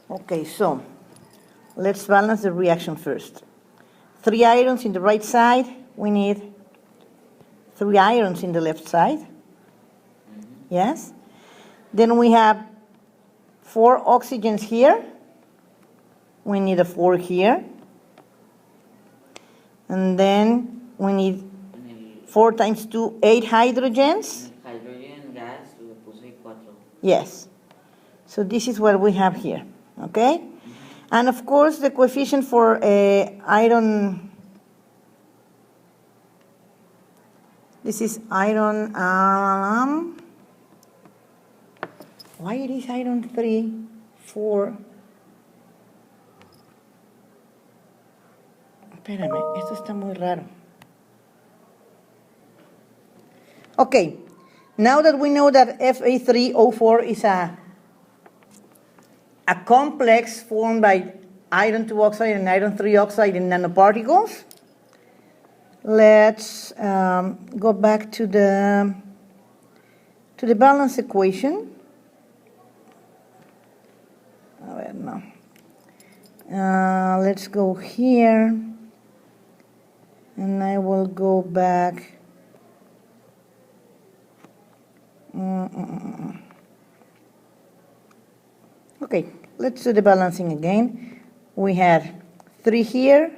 Okay, so let's balance the reaction first. 3 irons in the right side. We need 3 irons in the left side. Yes? Then we have 4 oxygens here. We need a 4 here. And then we need 4 times 2, 8 hydrogens. Hydrogen gas, le puse 4. Yes. So this is what we have here. Okay? And of course, the coefficient for iron, this is iron, why it is iron 3, 4? Espérame, esto está muy raro. Okay, now that we know that Fa3O4 is a complex formed by iron 2 oxide and iron 3 oxide in nanoparticles, let's go back to the balance equation. A ver, no. Let's go here, and I will go back. Okay, let's do the balancing again. We have 3 here,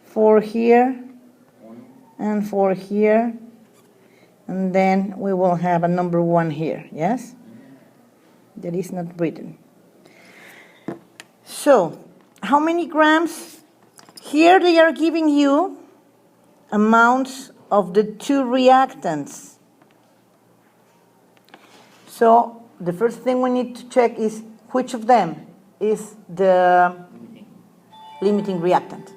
4 here, and 4 here, and then we will have a number 1 here, yes? That is not written. So, how many grams? Here they are giving you amounts of the 2 reactants. So, the first thing we need to check is which of them is the limiting reactant.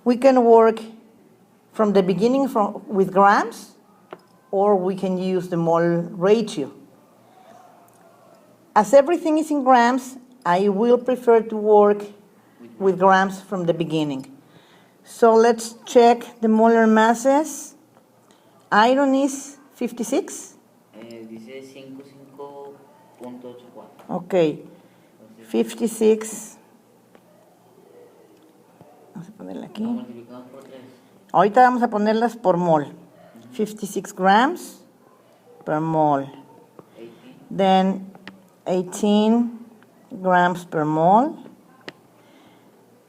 We can work from the beginning with grams, or we can use the mole ratio. As everything is in grams, I will prefer to work with grams from the beginning. So let's check the molar masses. Iron is 56. Dice 55.84. Okay, 56. Vamos a ponerla aquí. Multiplicado por 3. Ahorita vamos a ponerlas por mol. 56 grams per mol. 18. Then 18 grams per mol.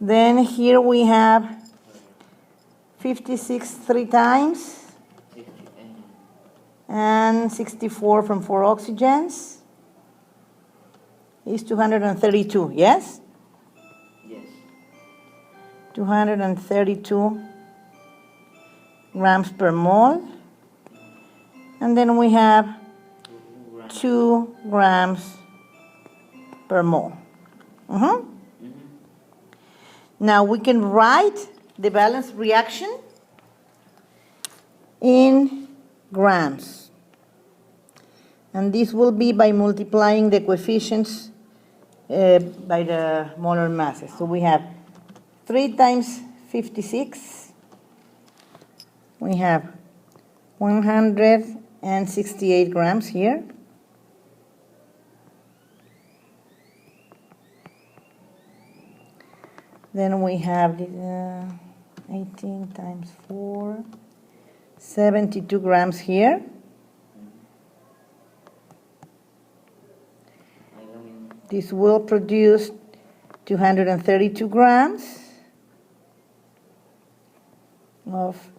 Then here we have 56 3 times. And 64 from 4 oxygens is 232, yes? Yes. 232 grams per mole. And then we have 2 grams per mole. Now we can write the balance reaction in grams. And this will be by multiplying the coefficients by the molar masses. So we have 3 times 56. We have 168 grams here. Then we have 18 times 4, 72 grams here. This will produce 232 grams of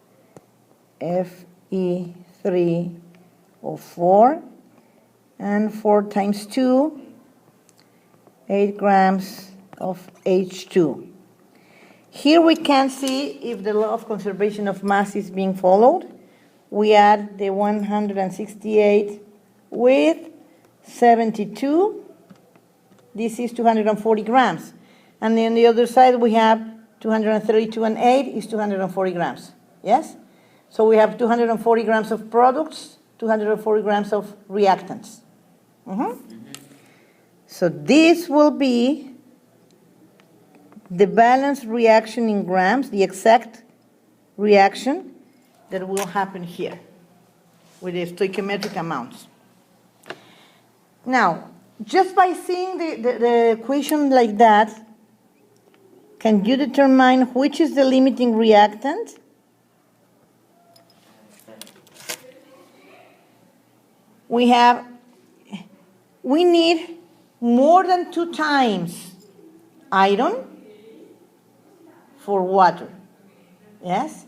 Fe3O4, and 4 times 2, 8 grams of H2. Here we can see if the law of conservation of mass is being followed. We add the 168 with 72. This is 240 grams. And then the other side we have 232 and 8 is 240 grams. Yes? So we have 240 grams of products, 240 grams of reactants. So this will be the balanced reaction in grams, the exact reaction that will happen here with the stoichiometric amounts. Now, just by seeing the equation like that, can you determine which is the limiting reactant? We need more than 2 times iron for water. Yes?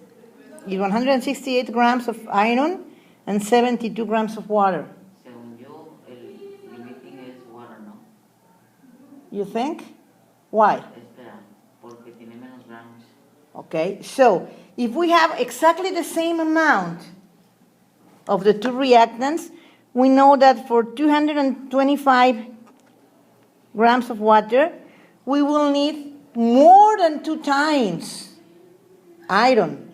Is 168 grams of iron and 72 grams of water. Según yo, el limiting es water, ¿no? You think? Why? Espera, porque tiene menos gramos. Okay, so if we have exactly the same amount of the two reactants, we know that for 225 grams of water, we will need more than 2 times iron.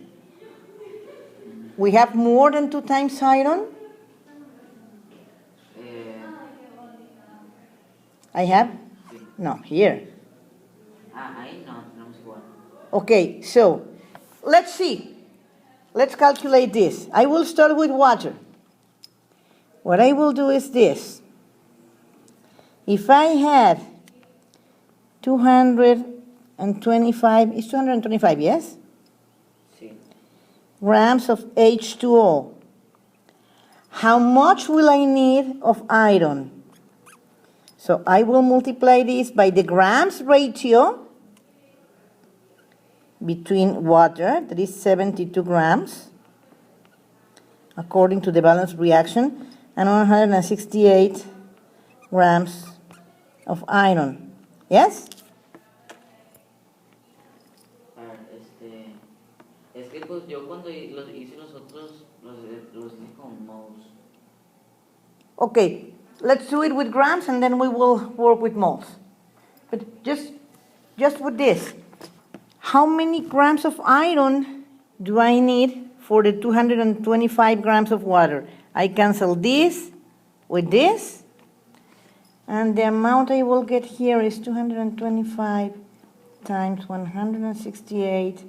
We have more than 2 times iron? I have? Sí. No, here. Ahí no, tenemos igual. Okay, so let's see. Let's calculate this. I will start with water. What I will do is this. If I had 225, it's 225, yes? Sí. Grams of H2O. How much will I need of iron? So I will multiply this by the grams ratio between water, that is 72 grams, according to the balance reaction, and 168 grams of iron. Yes? Es que pues yo cuando hice los otros, los hice con moles. Okay, let's do it with grams and then we will work with moles. But just with this, how many grams of iron do I need for the 225 grams of water? I cancel this with this, and the amount I will get here is 225 times 168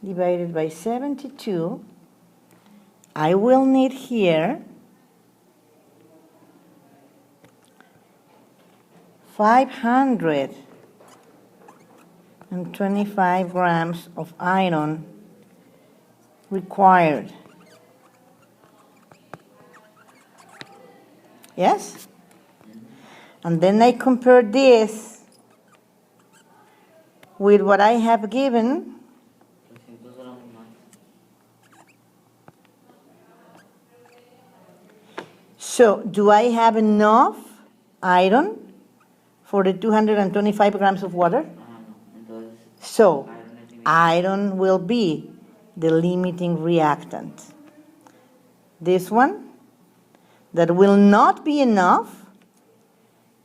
divided by 72. I will need here 525 grams of iron required. Yes? And then I compare this with what I have given. 300 gramos más. So, do I have enough iron for the 225 grams of water? No. Entonces, So, iron will be the limiting reactant. This one, that will not be enough,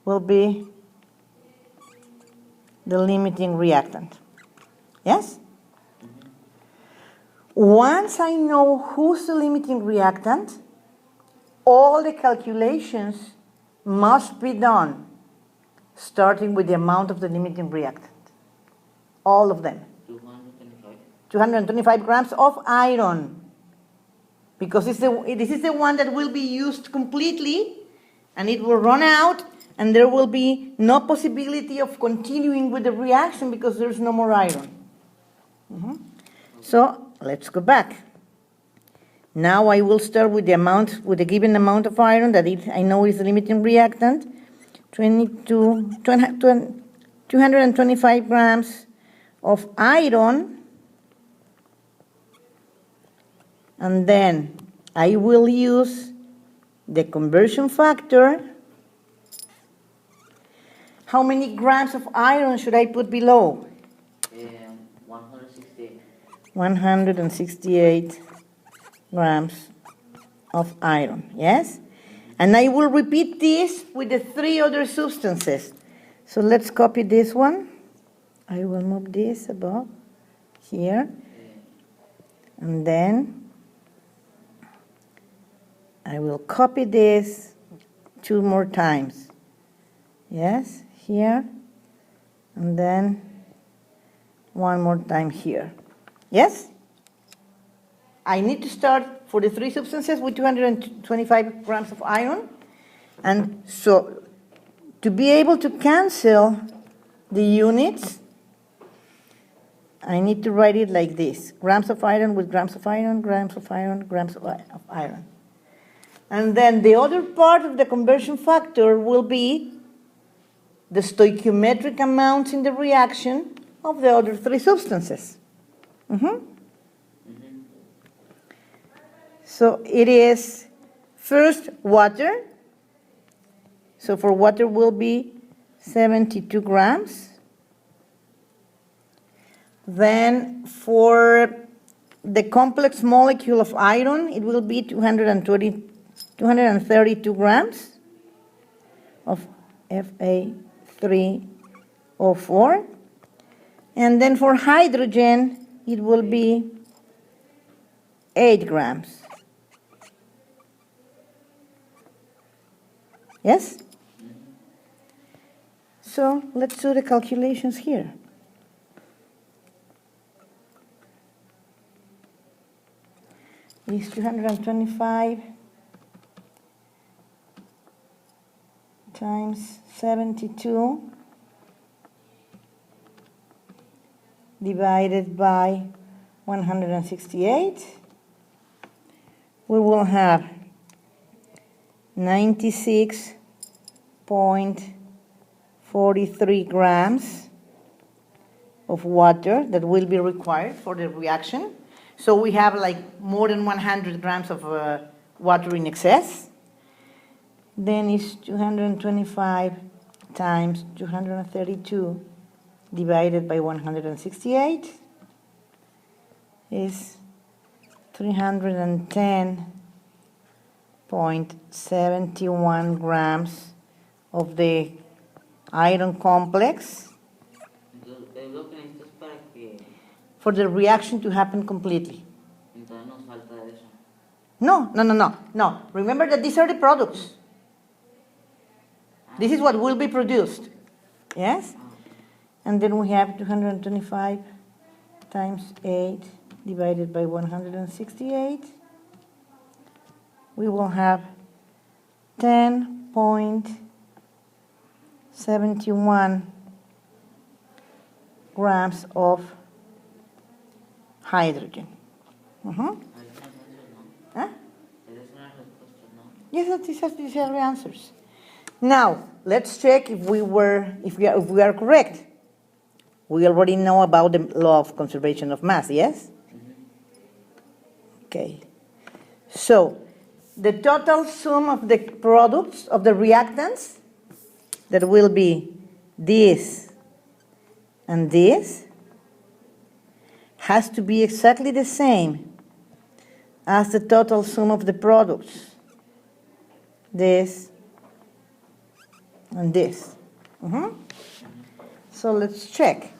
will be the limiting reactant. Yes? Once I know who's the limiting reactant, all the calculations must be done, starting with the amount of the limiting reactant. All of them. 225. 225 grams of iron. Because this is the one that will be used completely, and it will run out, and there will be no possibility of continuing with the reaction because there's no more iron. So let's go back. Now I will start with the given amount of iron that I know is the limiting reactant, 225 grams of iron, and then I will use the conversion factor. How many grams of iron should I put below? 168. 168 grams of iron, yes? And I will repeat this with the 3 other substances. So let's copy this one. I will move this above here. And then I will copy this 2 more times. Yes, here. And then 1 more time here. Yes? I need to start for the 3 substances with 225 grams of iron. And so To be able to cancel the units, I need to write it like this. Grams of iron with grams of iron, grams of iron, grams of iron. And then the other part of the conversion factor will be the stoichiometric amounts in the reaction of the other three substances. So it is first water. So for water will be 72 grams. Then for the complex molecule of iron, it will be 232 grams of Fa3O4. And then for hydrogen, it will be 8 grams. Yes? So let's do the calculations here. Is 225 times 72 divided by 168. We will have 96.43 grams of water that will be required for the reaction. So we have like more than 100 grams of water in excess. Then it's 225 times 232 divided by 168 is 310.71 grams of the iron complex for the reaction to happen completely. No. Remember that these are the products. This is what will be produced. Yes? And then we have 225 times 8 divided by 168. We will have 10.71 grams of hydrogen. Huh? Yes, these are the answers. Now, let's check if we are correct. We already know about the law of conservation of mass, yes? Okay. So, the total sum of the products, of the reactants, that will be this and this, has to be exactly the same as the total sum of the products, this and this. So let's check.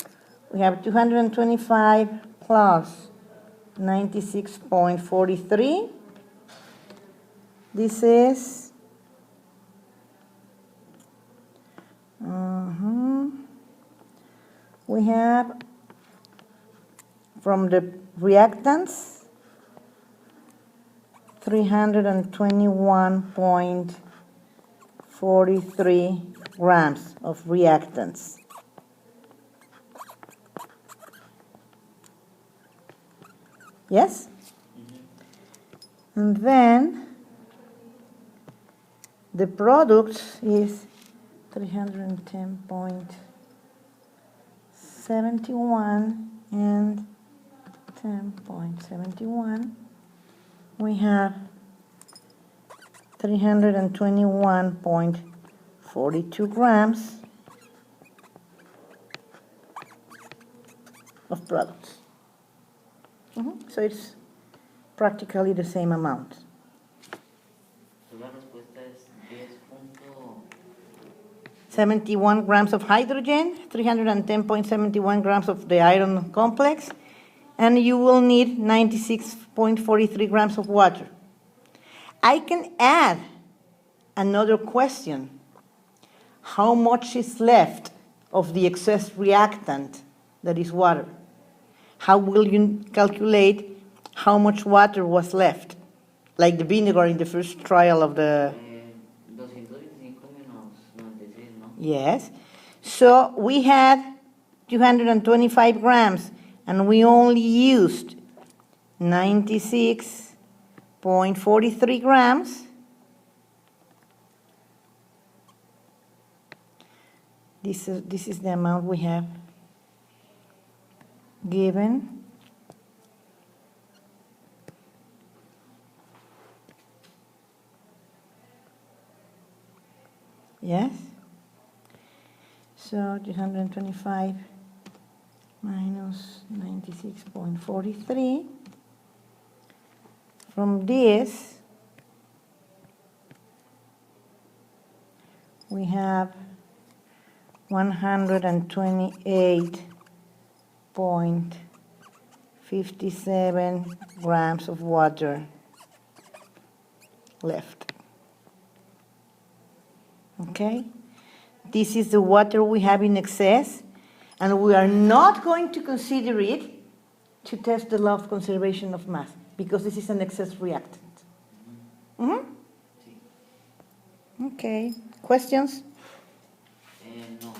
We have 225 plus 96.43. This is we have from the reactants 321.43 grams of reactants. Yes? And then the product is 310.71 and 10.71. We have 321.42 grams of products. So it's practically the same amount. So la respuesta es 71 grams of hydrogen, 310.71 grams of the iron complex, and you will need 96.43 grams of water. I can add another question. How much is left of the excess reactant that is water? How will you calculate how much water was left? Like the vinegar in the first trial of the... 225 menos 96, ¿no? Yes. So we had 225 grams, and we only used 96.43 grams. This is the amount we have given. Yes? So 225 minus 96.43. From this, we have 128.57 grams of water left. Okay? This is the water we have in excess, and we are not going to consider it to test the law of conservation of mass, because this is an excess reactant. Mm-hmm. Okay. Questions? No.